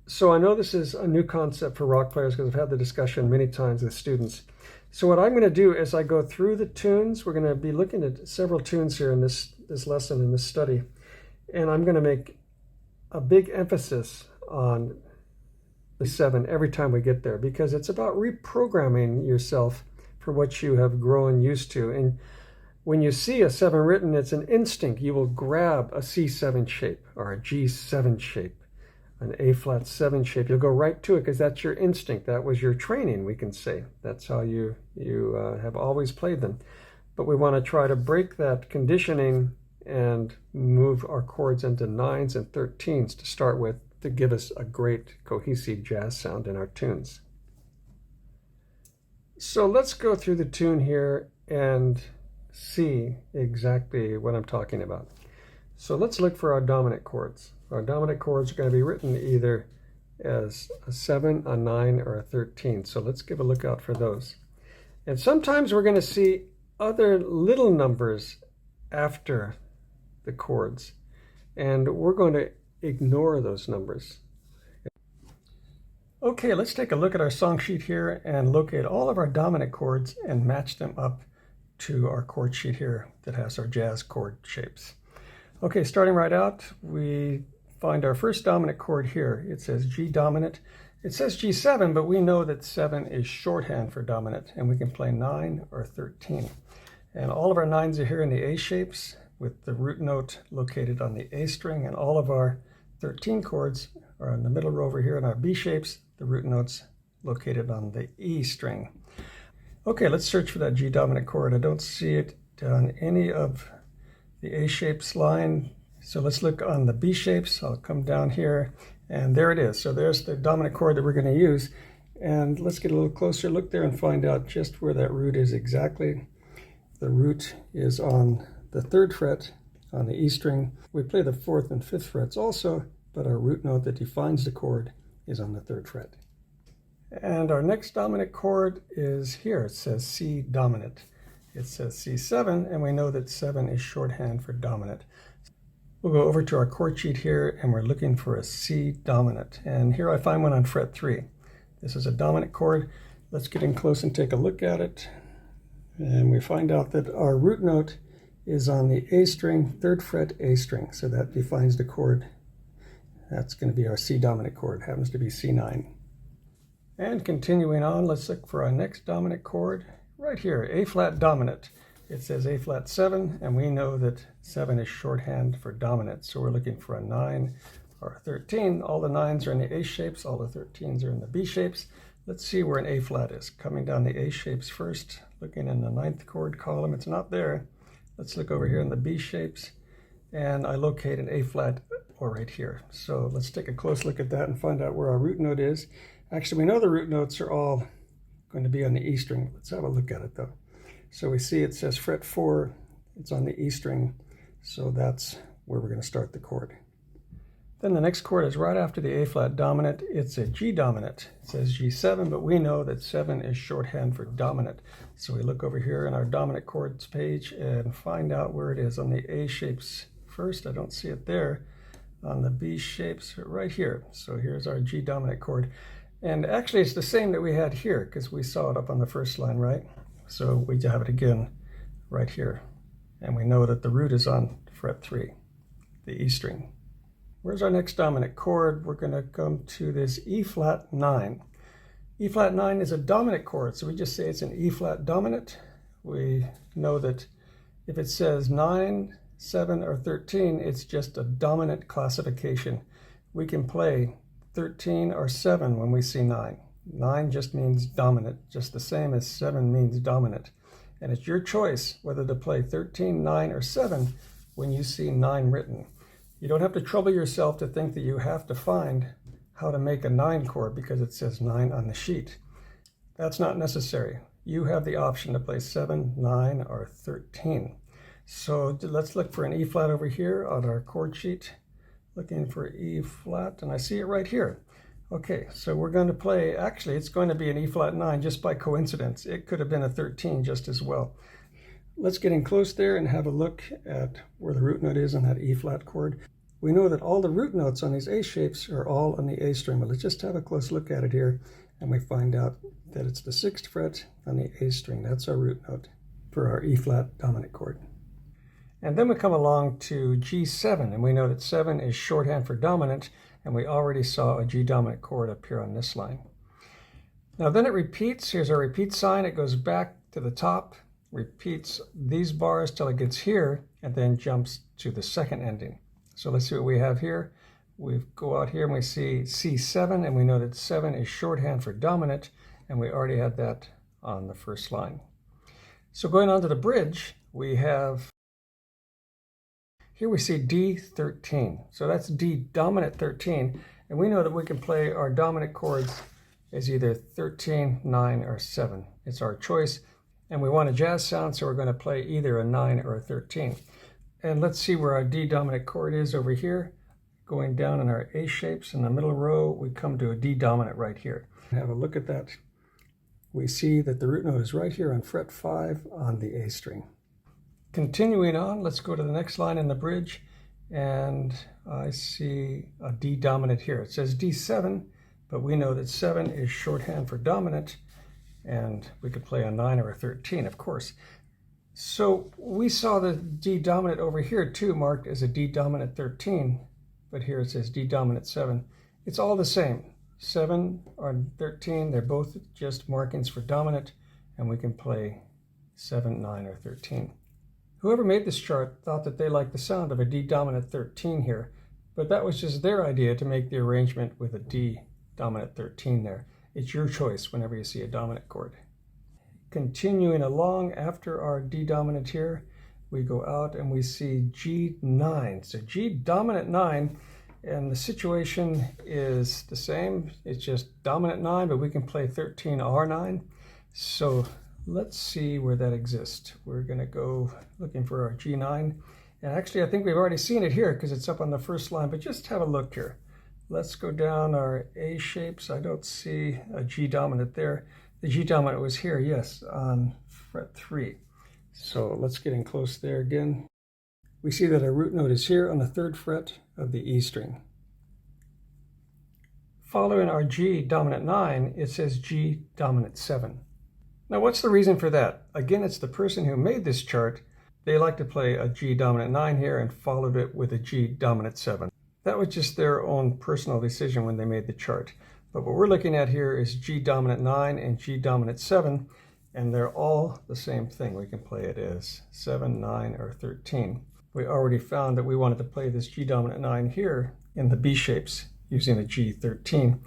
So I know this is a new concept for rock players because I've had the discussion many times with students. So what I'm going to do as I go through the tunes, we're going to be looking at several tunes here in this lesson, in this study, and I'm going to make a big emphasis on the 7 every time we get there, because it's about reprogramming yourself for what you have grown used to. And when you see a 7 written, it's an instinct. You will grab a C7 shape or a G7 shape, an A flat 7 shape. You'll go right to it because that's your instinct. That was your training, we can say. That's how you have always played them. But we want to try to break that conditioning and move our chords into 9s and 13s to start with, to give us a great cohesive jazz sound in our tunes. So let's go through the tune here and see exactly what I'm talking about. So let's look for our dominant chords. Our dominant chords are going to be written either as a 7, a 9, or a 13. So let's give a look out for those. And sometimes we're going to see other little numbers after the chords, and we're going to ignore those numbers. Okay, let's take a look at our song sheet here and locate all of our dominant chords and match them up to our chord sheet here that has our jazz chord shapes. Okay, starting right out, we find our first dominant chord here. It says G dominant. It says G7, but we know that 7 is shorthand for dominant, and we can play 9 or 13. And all of our 9s are here in the A shapes, with the root note located on the A string, and all of our 13 chords are in the middle row over here in our B shapes, the root notes located on the E string. Okay, let's search for that G dominant chord. I don't see it on any of the A shapes line, so let's look on the B shapes. I'll come down here, and there it is. So there's the dominant chord that we're going to use, and let's get a little closer look there and find out just where that root is exactly. The root is on the 3rd fret on the E string. We play the 4th and 5th frets also, but our root note that defines the chord is on the 3rd fret. And our next dominant chord is here. It says C dominant. It says C7, and we know that 7 is shorthand for dominant. We'll go over to our chord sheet here, and we're looking for a C dominant. And here I find one on fret 3. This is a dominant chord. Let's get in close and take a look at it. And we find out that our root note is on the A string, 3rd fret A string. So that defines the chord. That's going to be our C dominant chord. It happens to be C9. And continuing on, let's look for our next dominant chord right here, A flat dominant. It says A flat 7, and we know that 7 is shorthand for dominant. So we're looking for a 9 or a 13. All the 9s are in the A shapes, all the 13s are in the B shapes. Let's see where an A flat is. Coming down the A shapes first, looking in the 9th chord column, it's not there. Let's look over here in the B shapes, and I locate an A flat or right here. So let's take a close look at that and find out where our root note is. Actually, we know the root notes are all going to be on the E string. Let's have a look at it though. So we see it says fret 4, it's on the E string, so that's where we're going to start the chord. Then the next chord is right after the A flat dominant. It's a G dominant. It says G7, but we know that 7 is shorthand for dominant. So we look over here in our dominant chords page and find out where it is on the A shapes first. I don't see it there. On the B shapes right here. So here's our G dominant chord. And actually it's the same that we had here because we saw it up on the first line, right? So we have it again right here. And we know that the root is on fret 3, the E string. Where's our next dominant chord? We're going to come to this E flat 9. E flat 9 is a dominant chord, so we just say it's an E flat dominant. We know that if it says 9, 7, or 13, it's just a dominant classification. We can play 13 or 7 when we see 9. 9 just means dominant, just the same as 7 means dominant. And it's your choice whether to play 13, 9, or 7 when you see 9 written. You don't have to trouble yourself to think that you have to find how to make a 9 chord because it says 9 on the sheet. That's not necessary. You have the option to play 7, 9, or 13. So let's look for an E flat over here on our chord sheet. Looking for E flat, and I see it right here. Okay, so we're going to play, actually it's going to be an E flat 9 just by coincidence. It could have been a 13 just as well. Let's get in close there and have a look at where the root note is on that E flat chord. We know that all the root notes on these A shapes are all on the A string, but let's just have a close look at it here. and we find out that it's the 6th fret on the A string. That's our root note for our E flat dominant chord. And then we come along to G7, and we know that 7 is shorthand for dominant, and we already saw a G dominant chord up here on this line. Now then it repeats. Here's our repeat sign. It goes back to the top, repeats these bars till it gets here, and then jumps to the second ending. So let's see what we have here. We go out here and we see C7, and we know that 7 is shorthand for dominant, and we already had that on the first line. So going on to the bridge, we have, here we see D13. So that's D dominant 13, and we know that we can play our dominant chords as either 13, 9, or 7. It's our choice, and we want a jazz sound, so we're going to play either a 9 or a 13. And let's see where our D dominant chord is over here. Going down in our A shapes in the middle row, we come to a D dominant right here. Have a look at that. We see that the root note is right here on fret 5 on the A string. Continuing on, let's go to the next line in the bridge, and I see a D dominant here. It says D7, but we know that 7 is shorthand for dominant, and we could play a 9 or a 13, of course. So we saw the D dominant over here too, marked as a D dominant 13, but here it says D dominant 7. It's all the same. 7 or 13, they're both just markings for dominant, and we can play 7, 9, or 13. Whoever made this chart thought that they liked the sound of a D dominant 13 here, but that was just their idea to make the arrangement with a D dominant 13 there. It's your choice whenever you see a dominant chord. Continuing along after our D dominant here, we go out and we see G9. So G dominant 9, and the situation is the same. It's just dominant 9, but we can play 13 R9. So let's see where that exists. We're going to go looking for our G9. And actually, I think we've already seen it here because it's up on the first line, but just have a look here. Let's go down our A shapes. I don't see a G dominant there. The G dominant was here, yes, on fret 3. So let's get in close there again. We see that our root note is here on the 3rd fret of the E string. Following our G dominant 9, it says G dominant 7. Now what's the reason for that? Again, it's the person who made this chart. They like to play a G dominant 9 here and followed it with a G dominant 7. That was just their own personal decision when they made the chart. But what we're looking at here is G dominant 9 and G dominant 7, and they're all the same thing. We can play it as 7, 9, or 13. We already found that we wanted to play this G dominant 9 here in the B shapes using a G13,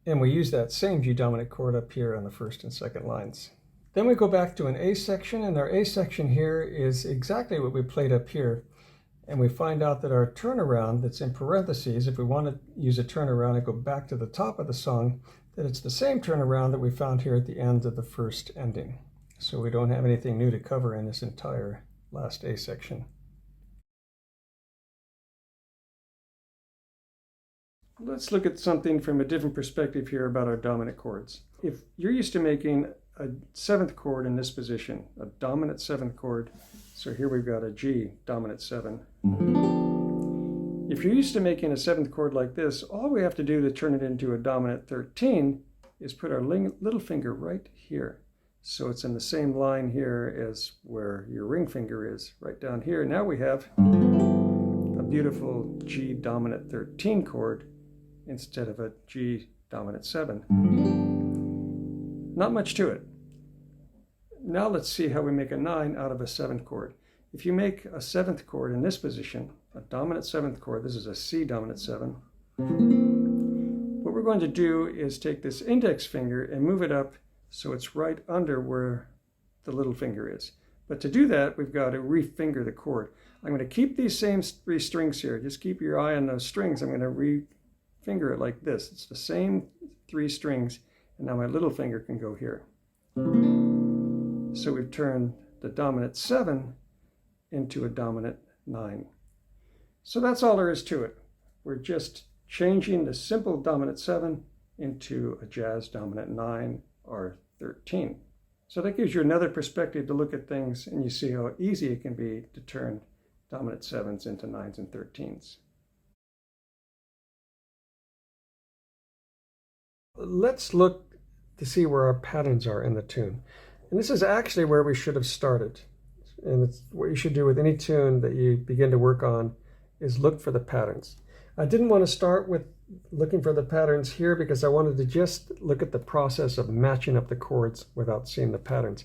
and we use that same G dominant chord up here on the 1st and 2nd lines. Then we go back to an A section, and our A section here is exactly what we played up here. And we find out that our turnaround that's in parentheses, if we want to use a turnaround and go back to the top of the song, that it's the same turnaround that we found here at the end of the first ending. So we don't have anything new to cover in this entire last A section. Let's look at something from a different perspective here about our dominant chords. If you're used to making a 7th chord in this position, a dominant 7th chord, so here we've got a G dominant 7. If you're used to making a 7th chord like this, all we have to do to turn it into a dominant 13 is put our little finger right here. So it's in the same line here as where your ring finger is, right down here. Now we have a beautiful G dominant 13 chord instead of a G dominant 7. Not much to it. Now let's see how we make a 9 out of a 7th chord. If you make a 7th chord in this position, a dominant 7th chord, this is a C dominant 7, what we're going to do is take this index finger and move it up so it's right under where the little finger is. But to do that, we've got to refinger the chord. I'm going to keep these same 3 strings here. Just keep your eye on those strings. I'm going to refinger it like this. It's the same 3 strings, and now my little finger can go here. So we've turned the dominant 7 into a dominant 9. So that's all there is to it. We're just changing the simple dominant 7 into a jazz dominant 9 or 13. So that gives you another perspective to look at things, and you see how easy it can be to turn dominant 7s into 9s and 13s. Let's look to see where our patterns are in the tune. And this is actually where we should have started. And it's what you should do with any tune that you begin to work on is look for the patterns. I didn't want to start with looking for the patterns here because I wanted to just look at the process of matching up the chords without seeing the patterns.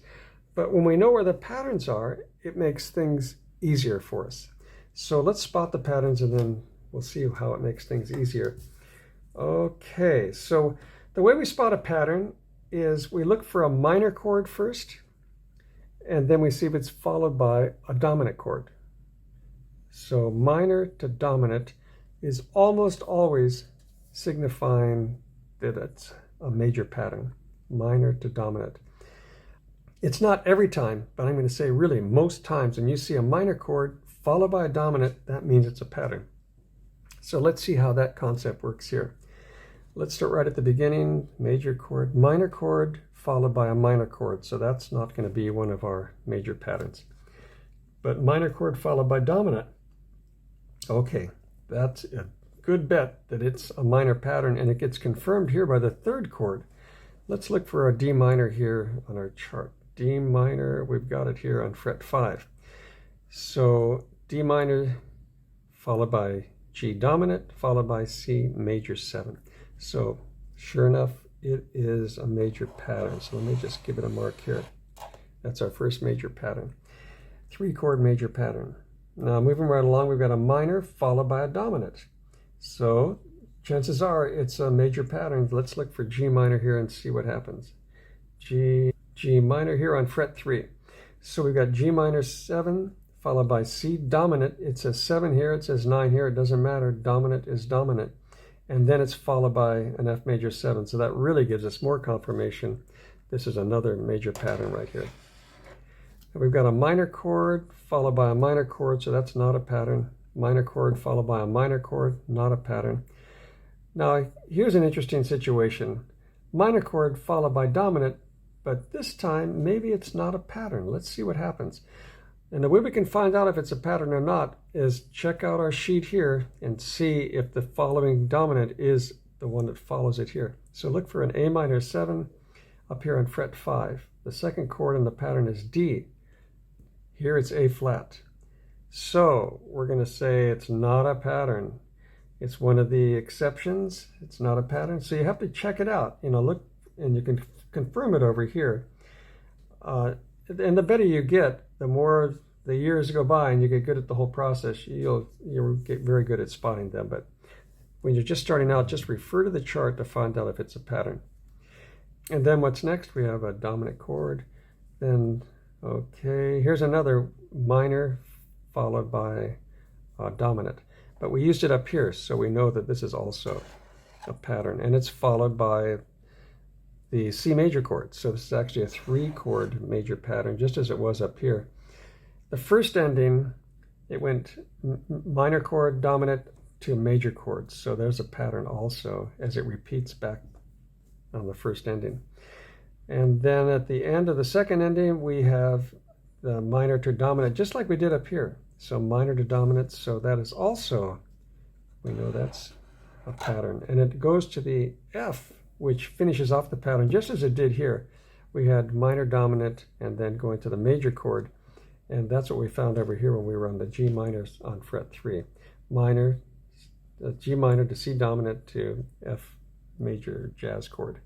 But when we know where the patterns are, it makes things easier for us. So let's spot the patterns and then we'll see how it makes things easier. Okay, so the way we spot a pattern is we look for a minor chord first, and then we see if it's followed by a dominant chord. So minor to dominant is almost always signifying that it's a major pattern, minor to dominant. It's not every time, but I'm going to say really most times when you see a minor chord followed by a dominant, that means it's a pattern. So let's see how that concept works here. Let's start right at the beginning, major chord, minor chord, followed by a minor chord. So that's not going to be one of our major patterns. But minor chord followed by dominant. Okay, that's a good bet that it's a minor pattern, and it gets confirmed here by the third chord. Let's look for a D minor here on our chart. D minor, we've got it here on fret 5. So D minor followed by G dominant, followed by C major 7. So sure enough, it is a major pattern. So let me just give it a mark here. That's our first major pattern. 3-chord major pattern. Now moving right along, we've got a minor followed by a dominant. So chances are it's a major pattern. Let's look for G minor here and see what happens. G minor here on fret 3. So we've got G minor 7 followed by C dominant. It says 7 here, it says 9 here, it doesn't matter. Dominant is dominant. And then it's followed by an F major 7. So that really gives us more confirmation. This is another major pattern right here. And we've got a minor chord followed by a minor chord, so that's not a pattern. Minor chord followed by a minor chord, not a pattern. Now, here's an interesting situation. Minor chord followed by dominant, but this time maybe it's not a pattern. Let's see what happens. And the way we can find out if it's a pattern or not is check out our sheet here and see if the following dominant is the one that follows it here. So look for an A minor 7 up here on fret 5. The second chord in the pattern is D. Here it's A flat. So we're going to say it's not a pattern. It's one of the exceptions. It's not a pattern. So you have to check it out. Look, and you can confirm it over here. And the better you get, the more the years go by and you get good at the whole process, you'll get very good at spotting them. But when you're just starting out, just refer to the chart to find out if it's a pattern. And then what's next? We have a dominant chord. Then, okay, here's another minor followed by dominant. But we used it up here, so we know that this is also a pattern. And it's followed by the C major chord. So this is actually a 3-chord major pattern, just as it was up here. The first ending, it went minor chord, dominant to major chord. So there's a pattern also as it repeats back on the first ending. And then at the end of the second ending, we have the minor to dominant, just like we did up here. So minor to dominant, so that is also, we know that's a pattern. And it goes to the F, which finishes off the pattern just as it did here. We had minor dominant and then going to the major chord. And that's what we found over here when we were on the G minors on fret 3. Minor, G minor to C dominant to F major jazz chord.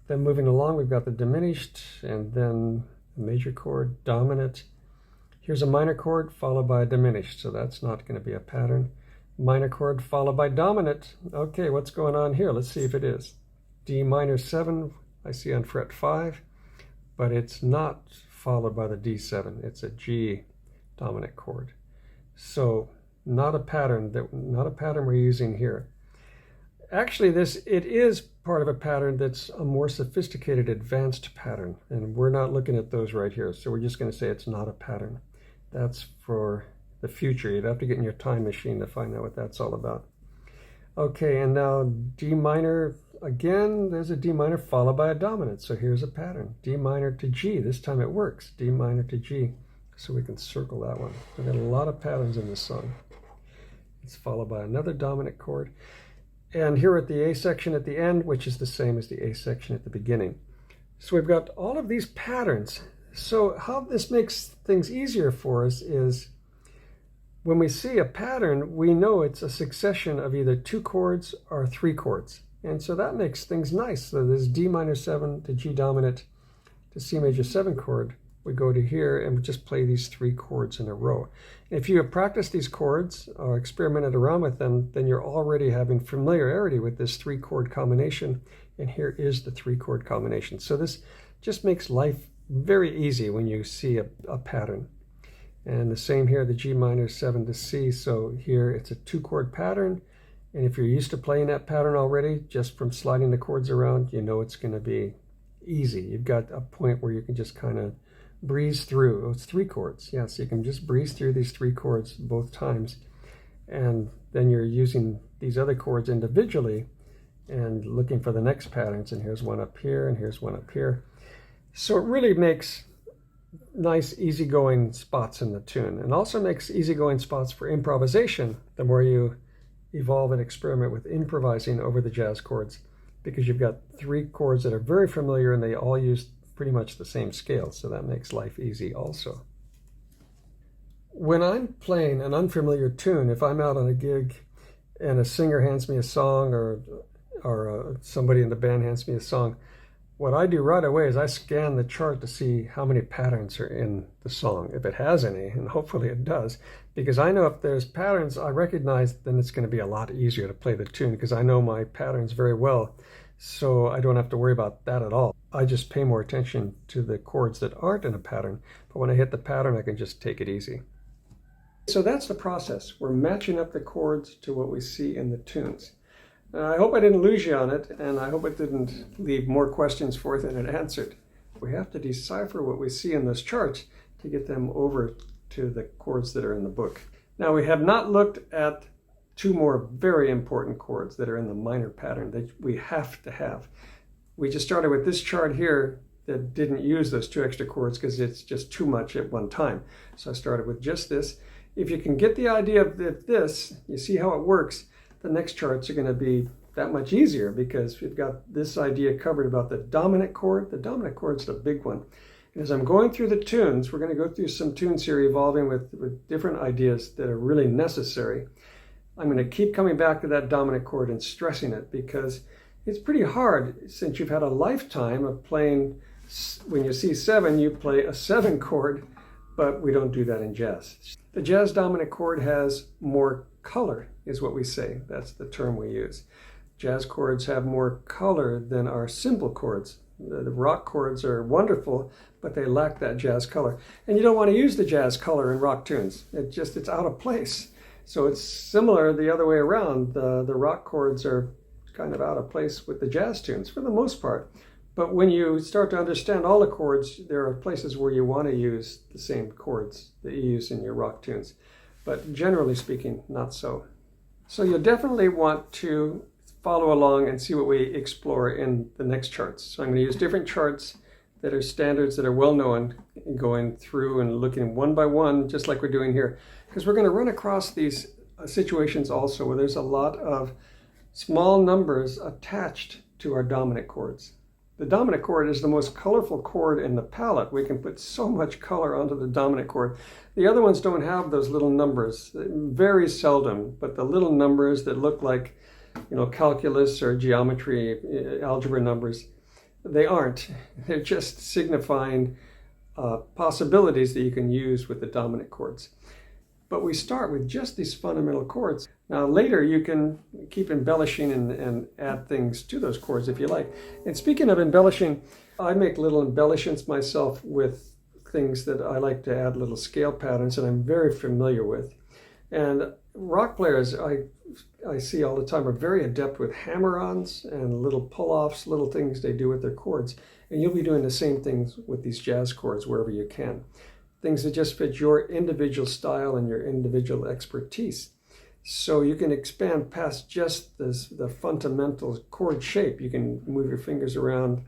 Then moving along, we've got the diminished and then the major chord, dominant. Here's a minor chord followed by a diminished, so that's not going to be a pattern. Minor chord followed by dominant. Okay, what's going on here? Let's see if it is. D minor 7, I see on fret 5, but it's not followed by the D7. It's a G dominant chord. So not a pattern we're using here. Actually, it is part of a pattern that's a more sophisticated, advanced pattern, and we're not looking at those right here. So we're just going to say it's not a pattern. That's for the future. You'd have to get in your time machine to find out what that's all about. Okay, and now D minor, again, there's a D minor followed by a dominant. So here's a pattern. D minor to G. This time it works. D minor to G. So we can circle that one. We've got a lot of patterns in this song. It's followed by another dominant chord. and here at the A section at the end, which is the same as the A section at the beginning. So we've got all of these patterns. So how this makes things easier for us is when we see a pattern, we know it's a succession of either 2 chords or 3 chords. And so that makes things nice. So there's D minor 7 to G dominant to C major 7 chord. We go to here and we just play these 3 chords in a row. If you have practiced these chords or experimented around with them, then you're already having familiarity with this 3 chord combination. And here is the 3 chord combination. So this just makes life very easy when you see a pattern. And the same here, the G minor 7 to C. So here it's a 2 chord pattern. And if you're used to playing that pattern already, just from sliding the chords around, you know it's going to be easy. You've got a point where you can just kind of breeze through. Oh, it's 3 chords. Yeah, so you can just breeze through these 3 chords both times. And then you're using these other chords individually and looking for the next patterns. And here's one up here, and here's one up here. So it really makes nice, easygoing spots in the tune, and also makes easygoing spots for improvisation the more you evolve and experiment with improvising over the jazz chords, because you've got 3 chords that are very familiar and they all use pretty much the same scale, so that makes life easy also. When I'm playing an unfamiliar tune, if I'm out on a gig and a singer hands me a song or somebody in the band hands me a song, what I do right away is I scan the chart to see how many patterns are in the song, if it has any, and hopefully it does, because I know if there's patterns I recognize, then it's going to be a lot easier to play the tune because I know my patterns very well, so I don't have to worry about that at all. I just pay more attention to the chords that aren't in a pattern, but when I hit the pattern, I can just take it easy. So that's the process. We're matching up the chords to what we see in the tunes. I hope I didn't lose you on it, and I hope it didn't leave more questions for it than it answered. We have to decipher what we see in those charts to get them over to the chords that are in the book. Now, we have not looked at 2 more very important chords that are in the minor pattern that we have to have. We just started with this chart here that didn't use those 2 extra chords because it's just too much at one time. So I started with just this. If you can get the idea of this, you see how it works, the next charts are going to be that much easier because we've got this idea covered about the dominant chord. The dominant chord's the big one. And as I'm going through the tunes, we're going to go through some tunes here evolving with different ideas that are really necessary. I'm going to keep coming back to that dominant chord and stressing it because it's pretty hard since you've had a lifetime of playing. When you see 7, you play a 7 chord, but we don't do that in jazz. The jazz dominant chord has more color, is what we say. That's the term we use. Jazz chords have more color than our simple chords. The rock chords are wonderful, but they lack that jazz color. And you don't want to use the jazz color in rock tunes. It's out of place. So it's similar the other way around. The rock chords are kind of out of place with the jazz tunes for the most part. But when you start to understand all the chords, there are places where you want to use the same chords that you use in your rock tunes. But generally speaking, not so. So you'll definitely want to follow along and see what we explore in the next charts. So I'm going to use different charts that are standards that are well known, going through and looking one by one, just like we're doing here. Because we're going to run across these situations also where there's a lot of small numbers attached to our dominant chords. The dominant chord is the most colorful chord in the palette. We can put so much color onto the dominant chord. The other ones don't have those little numbers, very seldom, but the little numbers that look like, calculus or geometry, algebra numbers, they aren't. They're just signifying possibilities that you can use with the dominant chords. But we start with just these fundamental chords. Now later you can keep embellishing and add things to those chords if you like. And speaking of embellishing, I make little embellishments myself with things that I like to add little scale patterns that I'm very familiar with. And rock players I see all the time are very adept with hammer-ons and little pull-offs, little things they do with their chords. And you'll be doing the same things with these jazz chords wherever you can. Things that just fit your individual style and your individual expertise. So you can expand past just the fundamental chord shape. You can move your fingers around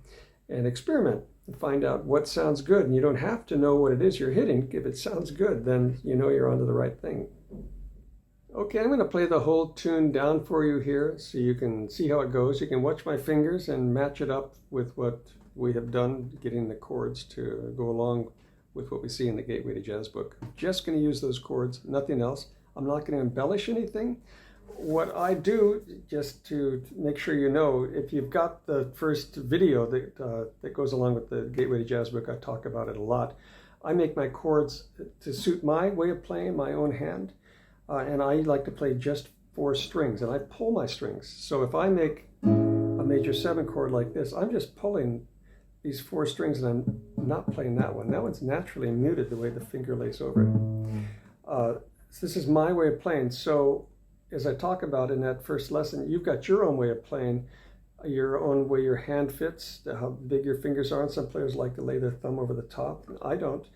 and experiment and find out what sounds good. And you don't have to know what it is you're hitting. If it sounds good, then you know you're onto the right thing. Okay, I'm going to play the whole tune down for you here so you can see how it goes. You can watch my fingers and match it up with what we have done, getting the chords to go along with what we see in the Gateway to Jazz book. Just going to use those chords, nothing else. I'm not going to embellish anything. What I do, just to make sure you know, if you've got the first video that goes along with the Gateway to Jazz book, I talk about it a lot. I make my chords to suit my way of playing, my own hand. And I like to play just 4 strings, and I pull my strings. So if I make a major 7 chord like this, I'm just pulling these 4 strings, and I'm not playing that one. That one's naturally muted the way the finger lays over it. So this is my way of playing. So as I talk about in that first lesson, you've got your own way of playing, your own way your hand fits, how big your fingers are. And some players like to lay their thumb over the top. I don't.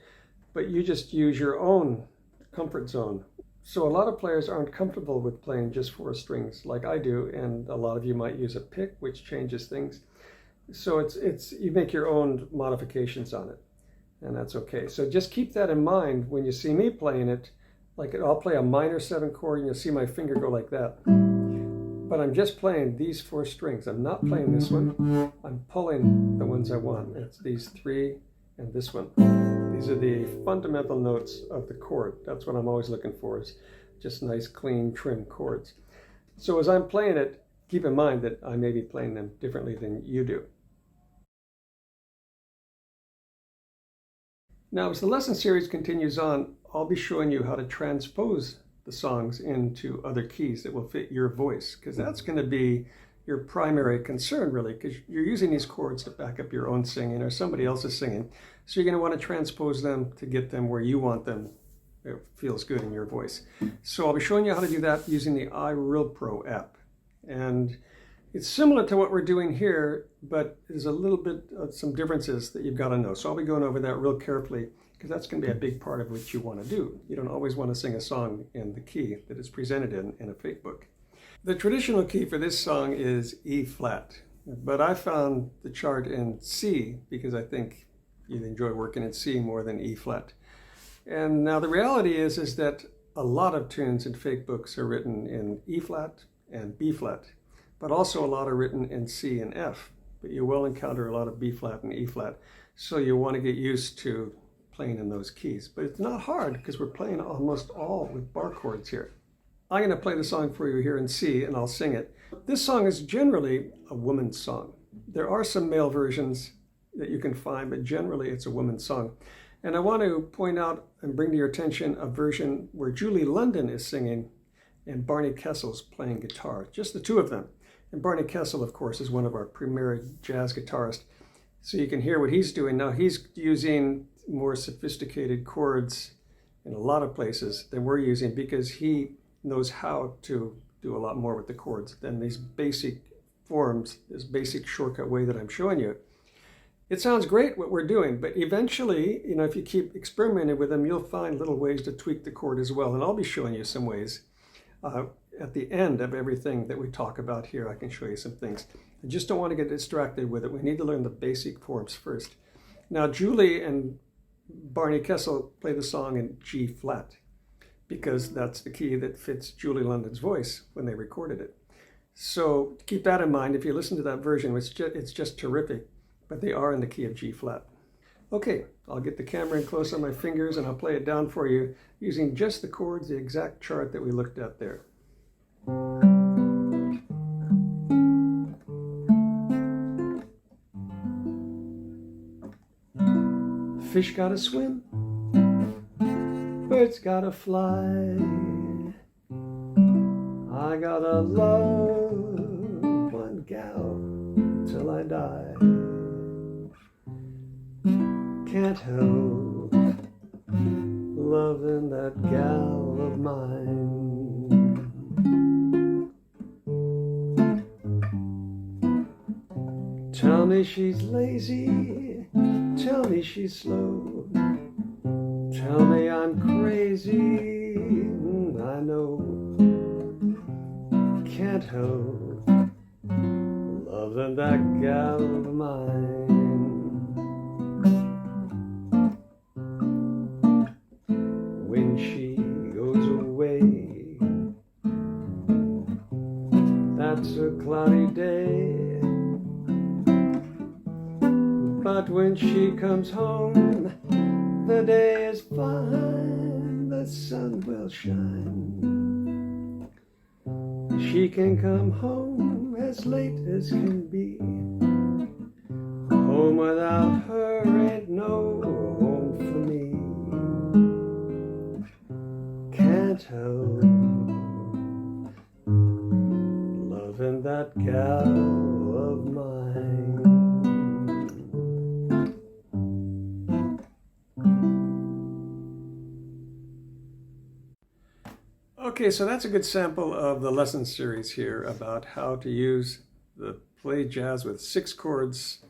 But you just use your own comfort zone. So a lot of players aren't comfortable with playing just 4 strings like I do, and a lot of you might use a pick, which changes things. So it's you make your own modifications on it, and that's okay. So just keep that in mind when you see me playing it. Like I'll play a minor 7 chord, and you'll see my finger go like that. But I'm just playing these 4 strings. I'm not playing this one. I'm pulling the ones I want. It's these 3 and this one. These are the fundamental notes of the chord. That's what I'm always looking for, is just nice, clean, trim chords. So as I'm playing it, keep in mind that I may be playing them differently than you do. Now, as the lesson series continues on, I'll be showing you how to transpose the songs into other keys that will fit your voice, because that's going to be your primary concern, really, because you're using these chords to back up your own singing or somebody else's singing. So you're going to want to transpose them to get them where you want them. It feels good in your voice. So I'll be showing you how to do that using the iRealPro app. And it's similar to what we're doing here, but there's a little bit of some differences that you've got to know. So I'll be going over that real carefully, because that's going to be a big part of what you want to do. You don't always want to sing a song in the key that it's presented in a fake book. The traditional key for this song is E flat, but I found the chart in C because I think you'd enjoy working in C more than E flat. And now the reality is that a lot of tunes in fake books are written in E flat and B flat, but also a lot are written in C and F. But you will encounter a lot of B flat and E flat, so you want to get used to playing in those keys. But it's not hard because we're playing almost all with bar chords here. I'm going to play the song for you here in C, and I'll sing it. This song is generally a woman's song. There are some male versions that you can find, but generally it's a woman's song. And I want to point out and bring to your attention a version where Julie London is singing and Barney Kessel's playing guitar, just the 2 of them. And Barney Kessel, of course, is one of our premier jazz guitarists. So you can hear what he's doing. Now he's using more sophisticated chords in a lot of places than we're using, because he knows how to do a lot more with the chords than these basic forms, this basic shortcut way that I'm showing you. It sounds great what we're doing, but eventually, if you keep experimenting with them, you'll find little ways to tweak the chord as well. And I'll be showing you some ways. At the end of everything that we talk about here, I can show you some things. I just don't want to get distracted with it. We need to learn the basic forms first. Now, Julie and Barney Kessel play the song in G flat, because that's the key that fits Julie London's voice when they recorded it. So keep that in mind. If you listen to that version, it's just terrific, but they are in the key of G flat. Okay, I'll get the camera in close on my fingers and I'll play it down for you using just the chords, the exact chart that we looked at there. Fish gotta swim, birds gotta fly, I gotta love one gal till I die. Can't help loving that gal of mine. Tell me she's lazy, tell me she's slow, tell me I'm crazy, I know. Can't help loving that gal of mine. When she goes away, when she comes home, the day is fine, the sun will shine. She can come home as late as can be. Home without her ain't no home for me. Can't help loving that gal of mine. Okay, so that's a good sample of the lesson series here about how to use the Play Jazz with 6 Chords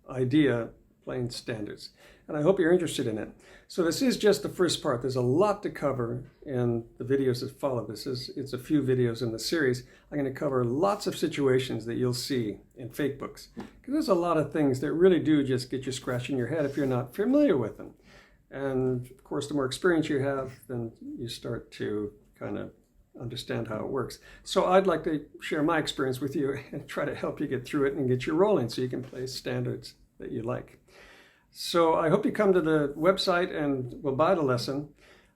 idea playing standards. And I hope you're interested in it. So this is just the first part. There's a lot to cover in the videos that follow. It's a few videos in the series. I'm going to cover lots of situations that you'll see in fake books. Because there's a lot of things that really do just get you scratching your head if you're not familiar with them. And of course, the more experience you have, then you start to kind of understand how it works. So I'd like to share my experience with you and try to help you get through it and get you rolling so you can play standards that you like. So I hope you come to the website and will buy the lesson.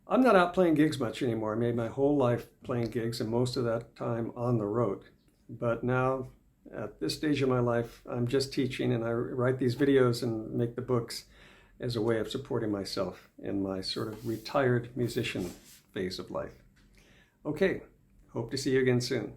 I'm not out playing gigs much anymore. I made my whole life playing gigs and most of that time on the road. But now at this stage of my life, I'm just teaching, and I write these videos and make the books as a way of supporting myself in my sort of retired musician phase of life. Okay, hope to see you again soon.